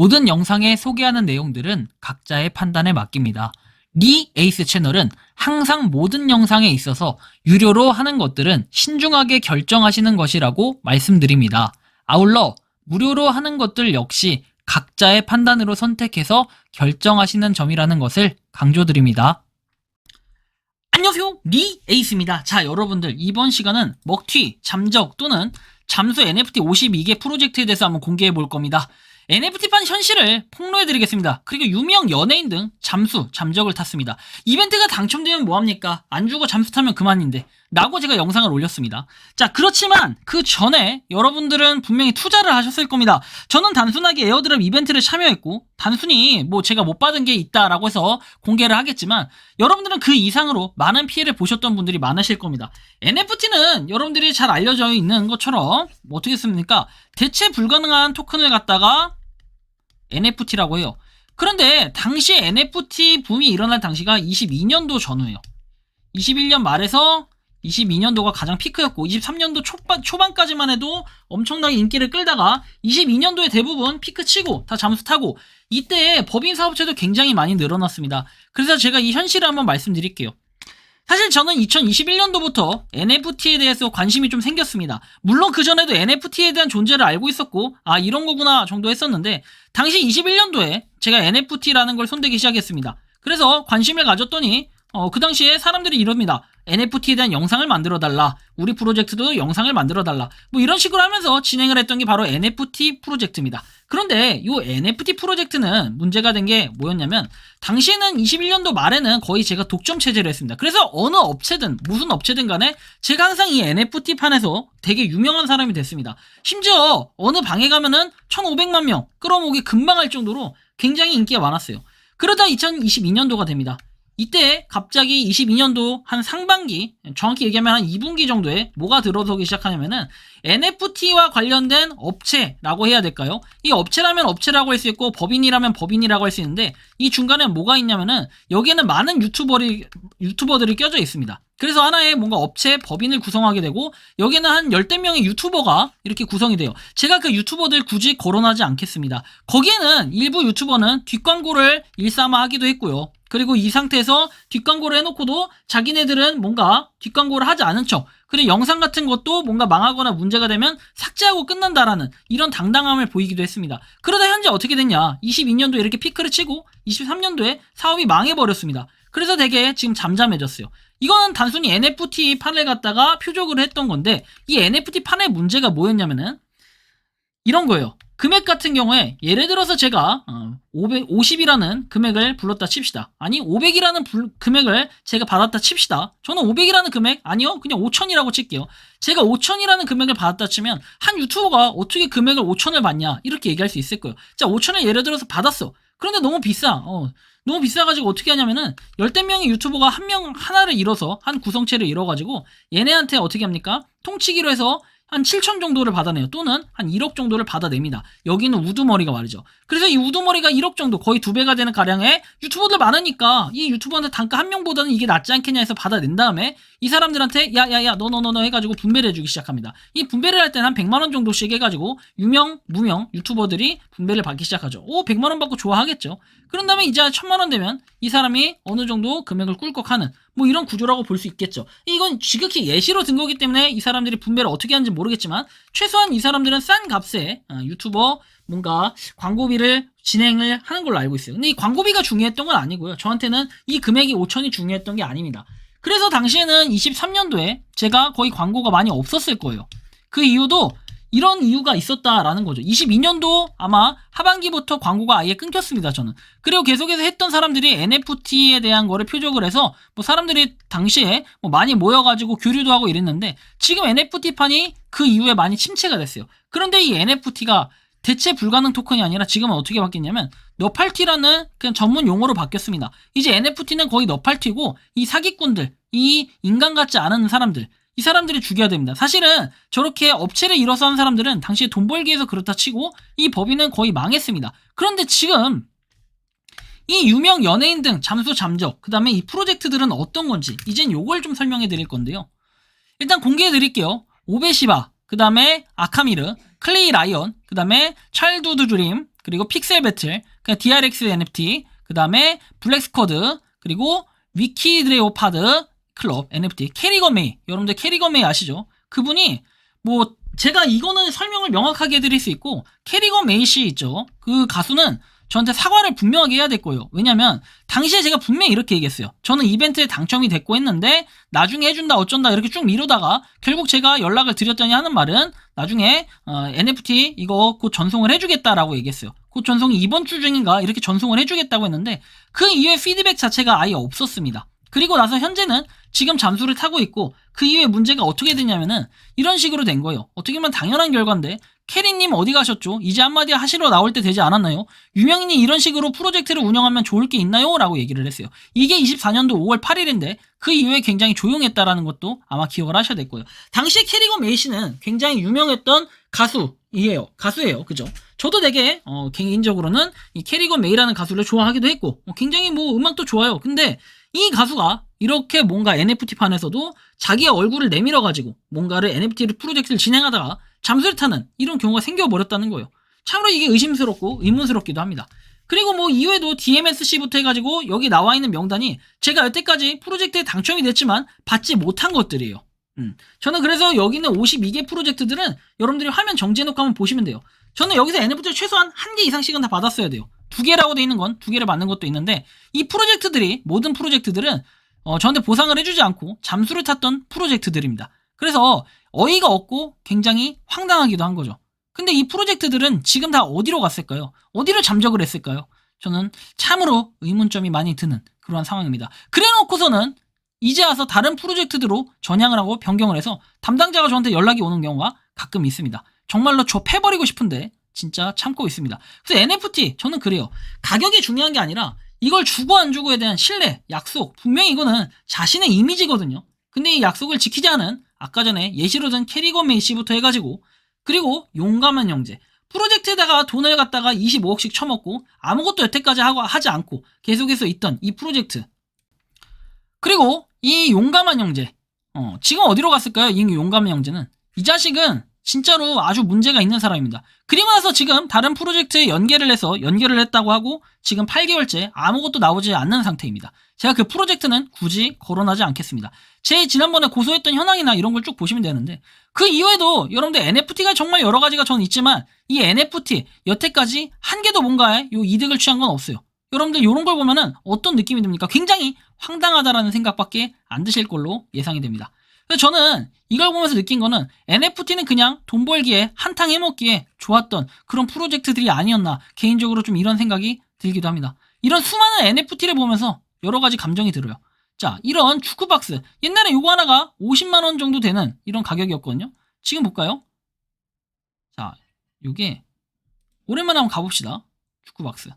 모든 영상에 소개하는 내용들은 각자의 판단에 맡깁니다. 리 에이스 채널은 항상 모든 영상에 있어서 유료로 하는 것들은 신중하게 결정하시는 것이라고 말씀드립니다. 아울러 무료로 하는 것들 역시 각자의 판단으로 선택해서 결정하시는 점이라는 것을 강조드립니다. 안녕하세요, 리 에이스입니다. 자, 여러분들 이번 시간은 먹튀, 잠적 또는 잠수 NFT 52개 프로젝트에 대해서 한번 공개해 볼 겁니다. NFT판 현실을 폭로해드리겠습니다. 그리고 유명 연예인 등 잠수, 잠적을 탔습니다. 이벤트가 당첨되면 뭐합니까? 안 주고 잠수 타면 그만인데 라고 제가 영상을 올렸습니다. 자, 그렇지만 그 전에 여러분들은 분명히 투자를 하셨을 겁니다. 저는 단순하게 에어드랍 이벤트를 참여했고 단순히 뭐 제가 못 받은 게 있다라고 해서 공개를 하겠지만 여러분들은 그 이상으로 많은 피해를 보셨던 분들이 많으실 겁니다. NFT는 여러분들이 잘 알려져 있는 것처럼 뭐 어떻게 씁니까? 대체 불가능한 토큰을 갖다가 NFT라고 해요. 그런데 당시에 NFT 붐이 일어날 당시가 22년도 전후예요. 21년 말에서 22년도가 가장 피크였고 23년도 초반까지만 해도 엄청나게 인기를 끌다가 22년도에 대부분 피크치고 다 잠수 타고 이때 법인 사업체도 굉장히 많이 늘어났습니다. 그래서 제가 이 현실을 한번 말씀드릴게요. 사실 저는 2021년도부터 NFT에 대해서 관심이 좀 생겼습니다. 물론 그전에도 NFT에 대한 존재를 알고 있었고 아 이런 거구나 정도 했었는데 당시 21년도에 제가 NFT라는 걸 손대기 시작했습니다. 그래서 관심을 가졌더니 그 당시에 사람들이 이럽니다. NFT에 대한 영상을 만들어달라. 우리 프로젝트도 영상을 만들어달라. 뭐 이런 식으로 하면서 진행을 했던 게 바로 NFT 프로젝트입니다. 그런데 이 NFT 프로젝트는 문제가 된 게 뭐였냐면 당시에는 21년도 말에는 거의 제가 독점 체제를 했습니다. 그래서 어느 업체든 무슨 업체든 간에 제가 항상 이 NFT 판에서 되게 유명한 사람이 됐습니다. 심지어 어느 방에 가면은 1500만 명 끌어모으기 금방 할 정도로 굉장히 인기가 많았어요. 그러다 2022년도가 됩니다. 이때 갑자기 22년도 한 상반기, 정확히 얘기하면 한 2분기 정도에 뭐가 들어서기 시작하냐면은 NFT와 관련된 업체라고 해야 될까요? 이 업체라면 업체라고 할 수 있고 법인이라면 법인이라고 할 수 있는데 이 중간에 뭐가 있냐면은 여기에는 많은 유튜버들이 껴져 있습니다. 그래서 하나의 뭔가 업체, 법인을 구성하게 되고 여기는 한 10대 명의 유튜버가 이렇게 구성이 돼요. 제가 그 유튜버들 굳이 거론하지 않겠습니다. 거기에는 일부 유튜버는 뒷광고를 일삼아 하기도 했고요. 그리고 이 상태에서 뒷광고를 해놓고도 자기네들은 뭔가 뒷광고를 하지 않은 척 그리고 영상 같은 것도 뭔가 망하거나 문제가 되면 삭제하고 끝난다라는 이런 당당함을 보이기도 했습니다. 그러다 현재 어떻게 됐냐 22년도에 이렇게 피크를 치고 23년도에 사업이 망해버렸습니다. 그래서 되게 지금 잠잠해졌어요. 이거는 단순히 NFT 판을 갖다가 표적으로 했던 건데 이 NFT 판의 문제가 뭐였냐면은 이런 거예요. 금액 같은 경우에 예를 들어서 제가 50이라는 금액을 불렀다 칩시다. 아니 500이라는 금액을 제가 받았다 칩시다. 저는 500이라는 금액 아니요 그냥 5000이라고 칠게요. 제가 5000이라는 금액을 받았다 치면 한 유튜버가 어떻게 금액을 5000을 받냐 이렇게 얘기할 수 있을 거예요. 자 5000을 예를 들어서 받았어. 그런데 너무 비싸. 너무 비싸가지고 어떻게 하냐면은 10대 명의 유튜버가 하나를 잃어서 한 구성체를 잃어가지고 얘네한테 어떻게 합니까? 통치기로 해서 한 7천 정도를 받아내요. 또는 한 1억 정도를 받아냅니다. 여기는 우두머리가 말이죠. 그래서 이 우두머리가 1억 정도 거의 2배가 되는 가량의 유튜버들 많으니까 이 유튜버한테 단가 한 명보다는 이게 낫지 않겠냐 해서 받아낸 다음에 이 사람들한테 야야야 너 해가지고 분배를 해주기 시작합니다. 이 분배를 할 때는 한 100만원 정도씩 해가지고 유명 무명 유튜버들이 분배를 받기 시작하죠. 100만원 받고 좋아하겠죠. 그런 다음에 이제 1000만원 되면 이 사람이 어느 정도 금액을 꿀꺽하는 뭐 이런 구조라고 볼 수 있겠죠. 이건 지극히 예시로 든 거기 때문에 이 사람들이 분배를 어떻게 하는지 모르겠지만 최소한 이 사람들은 싼 값에 유튜버 뭔가 광고비를 진행을 하는 걸로 알고 있어요. 근데 이 광고비가 중요했던 건 아니고요. 저한테는 이 금액이 5천이 중요했던 게 아닙니다. 그래서 당시에는 23년도에 제가 거의 광고가 많이 없었을 거예요. 그 이유도 이런 이유가 있었다라는 거죠. 22년도 아마 하반기부터 광고가 아예 끊겼습니다, 저는. 그리고 계속해서 했던 사람들이 NFT에 대한 거를 표적을 해서 뭐 사람들이 당시에 뭐 많이 모여가지고 교류도 하고 이랬는데 지금 NFT판이 그 이후에 많이 침체가 됐어요. 그런데 이 NFT가 대체 불가능 토큰이 아니라 지금은 어떻게 바뀌었냐면 너팔티라는 그냥 전문 용어로 바뀌었습니다. 이제 NFT는 거의 너팔티고 이 사기꾼들, 이 인간 같지 않은 사람들 이 사람들이 죽여야 됩니다. 사실은 저렇게 업체를 잃어서 한 사람들은 당시에 돈 벌기 위해서 그렇다 치고 이 법인은 거의 망했습니다. 그런데 지금 이 유명 연예인 등 잠수 잠적 그 다음에 이 프로젝트들은 어떤 건지 이젠 요걸 좀 설명해 드릴 건데요. 일단 공개해 드릴게요. 오베시바 그 다음에 아카미르 클레이 라이언 그 다음에 차일드드 드림 그리고 픽셀 배틀, 그러니까 DRX NFT, 그 다음에 블랙 스쿼드, 그리고 위키드레오파드 클럽 NFT, 캐리건 메이. 여러분들 캐리건 메이 아시죠? 그분이 뭐 제가 이거는 설명을 명확하게 해드릴 수 있고, 캐리건 메이 씨 있죠? 그 가수는 저한테 사과를 분명하게 해야 될 거예요. 왜냐면 당시에 제가 분명히 이렇게 얘기했어요. 저는 이벤트에 당첨이 됐고 했는데 나중에 해준다 어쩐다 이렇게 쭉 미루다가 결국 제가 연락을 드렸더니 하는 말은 나중에 NFT 이거 곧 전송을 해주겠다라고 얘기했어요. 곧 전송이 이번 주 중인가 이렇게 전송을 해주겠다고 했는데 그 이후에 피드백 자체가 아예 없었습니다. 그리고 나서 현재는 지금 잠수를 타고 있고, 그 이후에 문제가 어떻게 됐냐면은 이런 식으로 된 거예요. 어떻게 보면 당연한 결과인데, 캐리님 어디 가셨죠? 이제 한마디 하시러 나올 때 되지 않았나요? 유명인이 이런 식으로 프로젝트를 운영하면 좋을 게 있나요? 라고 얘기를 했어요. 이게 24년도 5월 8일인데 그 이후에 굉장히 조용했다라는 것도 아마 기억을 하셔야 될 거예요. 당시에 캐리건 메이 씨는 굉장히 유명했던 가수예요. 그죠? 저도 되게 개인적으로는 이 캐리건 메이라는 가수를 좋아하기도 했고, 굉장히 뭐 음악도 좋아요. 근데 이 가수가 이렇게 뭔가 NFT판에서도 자기의 얼굴을 내밀어가지고 뭔가를 NFT 프로젝트를 진행하다가 잠수를 타는 이런 경우가 생겨버렸다는 거예요. 참으로 이게 의심스럽고 의문스럽기도 합니다. 그리고 뭐 이후에도 DMSC부터 해가지고 여기 나와 있는 명단이 제가 여태까지 프로젝트에 당첨이 됐지만 받지 못한 것들이에요. 저는 그래서 여기 있는 52개 프로젝트들은 여러분들이 화면 정지해놓고 한번 보시면 돼요. 저는 여기서 NFT를 최소한 1개 이상씩은 다 받았어야 돼요. 2개라고 돼 있는 건 2개를 받는 것도 있는데, 이 프로젝트들이, 모든 프로젝트들은 저한테 보상을 해주지 않고 잠수를 탔던 프로젝트들입니다. 그래서 어이가 없고 굉장히 황당하기도 한 거죠. 근데 이 프로젝트들은 지금 다 어디로 갔을까요? 어디로 잠적을 했을까요? 저는 참으로 의문점이 많이 드는 그러한 상황입니다. 그래 놓고서는 이제 와서 다른 프로젝트들로 전향을 하고 변경을 해서 담당자가 저한테 연락이 오는 경우가 가끔 있습니다. 정말로 저 패버리고 싶은데 진짜 참고 있습니다. 그래서 NFT 저는 그래요. 가격이 중요한 게 아니라 이걸 주고 안 주고에 대한 신뢰, 약속, 분명히 이거는 자신의 이미지거든요. 근데 이 약속을 지키지 않은 아까 전에 예시로 든 캐리건 메이 씨부터 해가지고, 그리고 용감한 형제, 프로젝트에다가 돈을 갖다가 25억씩 쳐먹고 아무것도 여태까지 하지 않고 계속해서 있던 이 프로젝트, 그리고 이 용감한 형제, 지금 어디로 갔을까요? 이 용감한 형제는, 이 자식은 진짜로 아주 문제가 있는 사람입니다. 그리고 나서 지금 다른 프로젝트에 연계를 했다고 하고 지금 8개월째 아무것도 나오지 않는 상태입니다. 제가 그 프로젝트는 굳이 거론하지 않겠습니다. 제 지난번에 고소했던 현황이나 이런 걸 쭉 보시면 되는데, 그 이후에도 여러분들 NFT가 정말 여러 가지가 저는 있지만 이 NFT 여태까지 한 개도 뭔가에 요 이득을 취한 건 없어요. 여러분들 이런 걸 보면은 어떤 느낌이 듭니까? 굉장히 황당하다라는 생각밖에 안 드실 걸로 예상이 됩니다. 그래서 저는 이걸 보면서 느낀 거는 NFT는 그냥 돈 벌기에 한탕 해먹기에 좋았던 그런 프로젝트들이 아니었나, 개인적으로 좀 이런 생각이 들기도 합니다. 이런 수많은 NFT를 보면서 여러 가지 감정이 들어요. 자, 이런 축구박스, 옛날에 요거 하나가 50만원 정도 되는 이런 가격이었거든요. 지금 볼까요? 자, 요게 오랜만에 한번 가봅시다. 축구박스.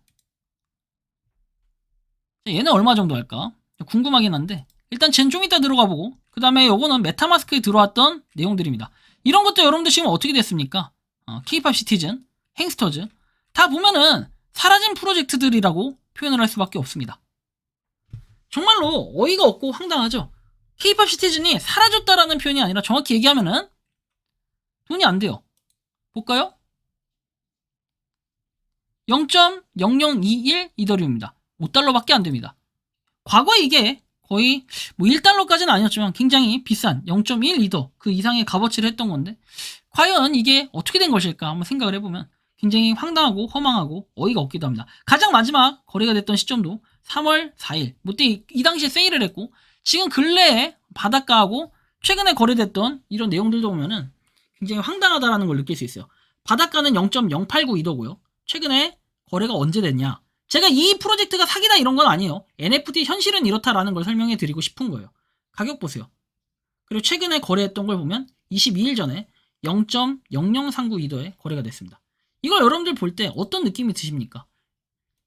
얘는 얼마 정도 할까? 궁금하긴 한데 일단 쟨 좀 이따 들어가 보고, 그 다음에 요거는 메타마스크에 들어왔던 내용들입니다. 이런 것도 여러분들 지금 어떻게 됐습니까? K-POP 시티즌, 행스터즈 다 보면은 사라진 프로젝트들이라고 표현을 할 수밖에 없습니다. 정말로 어이가 없고 황당하죠. K-POP 시티즌이 사라졌다라는 표현이 아니라 정확히 얘기하면은 돈이 안 돼요. 볼까요? 0.0021 이더리움입니다. 5달러밖에 안 됩니다. 과거에 이게 거의 뭐 1달러까지는 아니었지만 굉장히 비싼 0.1 이더 그 이상의 값어치를 했던 건데, 과연 이게 어떻게 된 것일까 한번 생각을 해보면 굉장히 황당하고 허망하고 어이가 없기도 합니다. 가장 마지막 거래가 됐던 시점도 3월 4일, 그때 이 당시에 세일을 했고, 지금 근래에 바닷가하고 최근에 거래됐던 이런 내용들도 보면은 굉장히 황당하다라는 걸 느낄 수 있어요. 바닷가는 0.089 이더고요. 최근에 거래가 언제 됐냐? 제가 이 프로젝트가 사기다 이런 건 아니에요. NFT 현실은 이렇다라는 걸 설명해 드리고 싶은 거예요. 가격 보세요. 그리고 최근에 거래했던 걸 보면 22일 전에 0.0039 이더에 거래가 됐습니다. 이걸 여러분들 볼 때 어떤 느낌이 드십니까?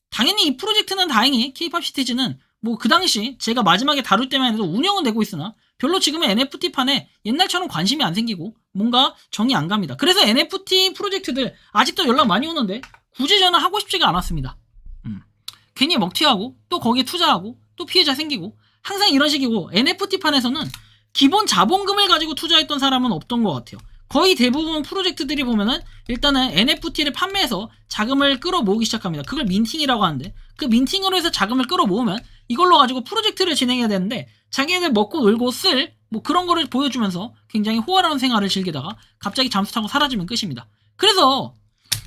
당연히 이 프로젝트는 다행히 K-POP 시티즈는 뭐 그 당시 제가 마지막에 다룰 때만 해도 운영은 되고 있으나 별로 지금은 NFT판에 옛날처럼 관심이 안 생기고 뭔가 정이 안 갑니다. 그래서 NFT 프로젝트들 아직도 연락 많이 오는데 굳이 저는 하고 싶지가 않았습니다. 괜히 먹튀하고 또 거기에 투자하고 또 피해자 생기고 항상 이런 식이고, NFT판에서는 기본 자본금을 가지고 투자했던 사람은 없던 것 같아요. 거의 대부분 프로젝트들이 보면은 일단은 NFT를 판매해서 자금을 끌어모으기 시작합니다. 그걸 민팅이라고 하는데, 그 민팅으로 해서 자금을 끌어모으면 이걸로 가지고 프로젝트를 진행해야 되는데, 자기네들 먹고 놀고 쓸 뭐 그런 거를 보여주면서 굉장히 호화로운 생활을 즐기다가 갑자기 잠수 타고 사라지면 끝입니다. 그래서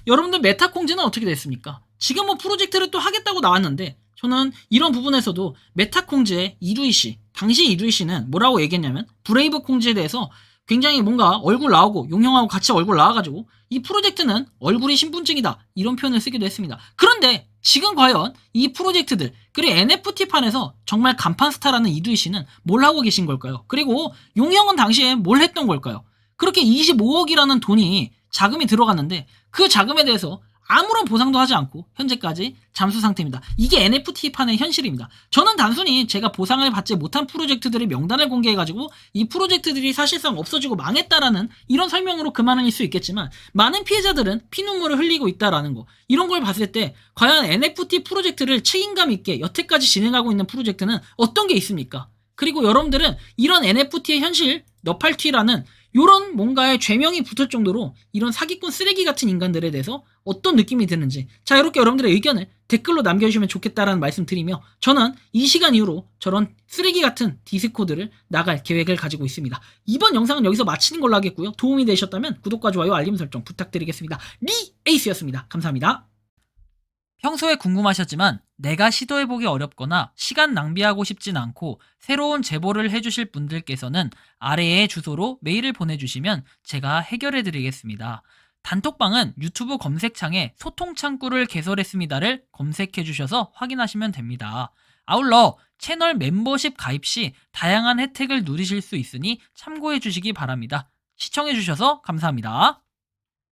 여러분들 메타콩즈는 어떻게 됐습니까? 지금 뭐 프로젝트를 또 하겠다고 나왔는데, 저는 이런 부분에서도 메타콩즈의 이두희 씨, 당시 이두희 씨는 뭐라고 얘기했냐면, 브레이브 콩즈에 대해서 굉장히 뭔가 얼굴 나오고 용형하고 같이 얼굴 나와가지고 이 프로젝트는 얼굴이 신분증이다, 이런 표현을 쓰기도 했습니다. 그런데 지금 과연 이 프로젝트들, 그리고 NFT판에서 정말 간판 스타라는 이두희 씨는 뭘 하고 계신 걸까요? 그리고 용형은 당시에 뭘 했던 걸까요? 그렇게 25억이라는 돈이 자금이 들어갔는데 그 자금에 대해서 아무런 보상도 하지 않고 현재까지 잠수 상태입니다. 이게 NFT판의 현실입니다. 저는 단순히 제가 보상을 받지 못한 프로젝트들의 명단을 공개해가지고 이 프로젝트들이 사실상 없어지고 망했다라는 이런 설명으로 그만일 수 있겠지만, 많은 피해자들은 피눈물을 흘리고 있다라는 거, 이런 걸 봤을 때 과연 NFT 프로젝트를 책임감 있게 여태까지 진행하고 있는 프로젝트는 어떤 게 있습니까? 그리고 여러분들은 이런 NFT의 현실 너팔티라는 요런 뭔가의 죄명이 붙을 정도로 이런 사기꾼 쓰레기 같은 인간들에 대해서 어떤 느낌이 드는지, 자, 이렇게 여러분들의 의견을 댓글로 남겨주시면 좋겠다라는 말씀 드리며, 저는 이 시간 이후로 저런 쓰레기 같은 디스코드를 나갈 계획을 가지고 있습니다. 이번 영상은 여기서 마치는 걸로 하겠고요. 도움이 되셨다면 구독과 좋아요, 알림 설정 부탁드리겠습니다. 에이스였습니다. 감사합니다. 평소에 궁금하셨지만 내가 시도해보기 어렵거나 시간 낭비하고 싶진 않고 새로운 제보를 해주실 분들께서는 아래의 주소로 메일을 보내주시면 제가 해결해드리겠습니다. 단톡방은 유튜브 검색창에 소통창구를 개설했습니다를 검색해주셔서 확인하시면 됩니다. 아울러 채널 멤버십 가입 시 다양한 혜택을 누리실 수 있으니 참고해주시기 바랍니다. 시청해주셔서 감사합니다.